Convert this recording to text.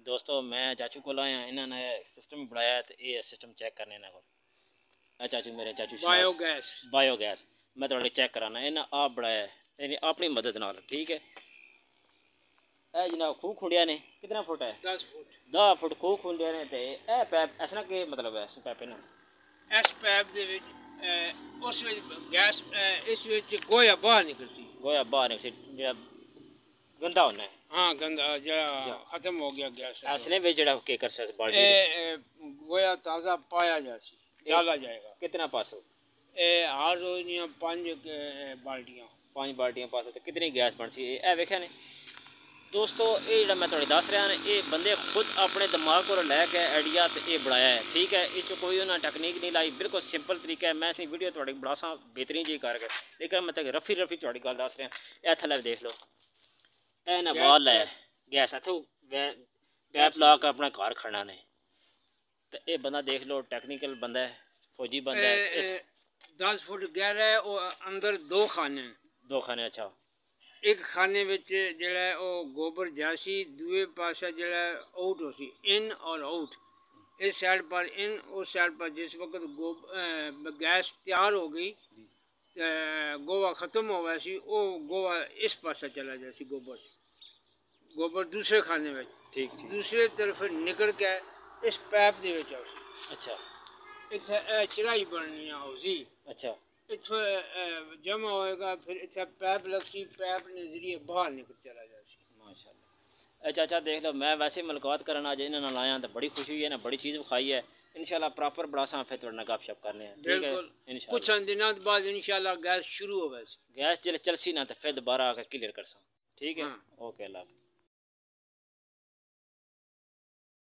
दोस्तों मैं चाचू को लाया इन्होंने सिस्टम बनाया तो ये सिस्टम चेक करने इन्होंने को चाचू मेरे चाचू बायोगैस मैं थोड़े चेक कराना इन्हें आप बनाया यानी अपनी मदद नाल ठीक है। ए जनाब खूह खुंडिया ने कितना फुट है 10 फुट खूह खुंडिया ने ते ए पैप ऐसा के मतलब है इस पैप ना इस पैप दे विच उस विच गैस इस विच गोया बाहर निकलसी जेड़ा गंदा होना है। हाँ गंदा जेड़ा खत्म हो गया गैस असले में जेड़ा के कर से बाल्टी गोया ताज़ा पाया जासी डाला जाएगा। कितना पासो हर रोज निया 5 बाल्टियां पासो तो कितनी गैस बनसी ए वेख्या ने दोस्तों ये जो मैं थोड़ी दस रहा ये बंदे खुद अपने दिमाग को लैके आइडिया तो ये बनाया है ठीक है। इस कोई उन्हें टैक्नीक नहीं लाई बिल्कुल सिंपल तरीका है। मैं इस वीडियो थोड़ी बड़ा सा बेहतरीन जी करके लेकिन मैं तो रफी थोड़ी गल दस रहा ए थले देख लो ए ना बाल है गैस इतों पैप ला के अपना घर खड़ना ने तो ये बंदा देख लो टेक्निकल बंदा है फौजी बंदा है। 10 फुट गहरा है और अंदर 2 खाने अच्छा एक खाने विच जेड़ा ओ गोबर जासी दूए पासा जेड़ा आउट होसी इन और आउट इस साइड पर इन उस साइड पर जिस वक्त गैस तैयार हो गई गोवा ख़त्म हो गया सी ओ गोवा इस पासा चला जासी गोबर दूसरे खाने में ठीक दूसरे तरफ निकल के इस पैप दे विच आउसी। अच्छा इत्थे चढ़ाई बननी आउसी अच्छा इत्थे जमा होएगा फिर इत्थे पैप लगसी पैप ने जरिए बाहर निकल चला जासी। माशाल्लाह चाचा देख लो मैं वैसे मुलाकात करना अज इन्होंने लाया तो बड़ी खुशी हुई है ना बड़ी चीज़ विखाई है। इंशाल्लाह प्रॉपर बड़ा सा फिर थोड़ा गपशप करने हैं ठीक है इंशाल्लाह कुछ दिनों बाद इंशाल्लाह गैस शुरू हो गैस जिले चलसी ना तो फिर दोबारा आकर क्लियर कर सा ठीक है। ओके अल्लाह।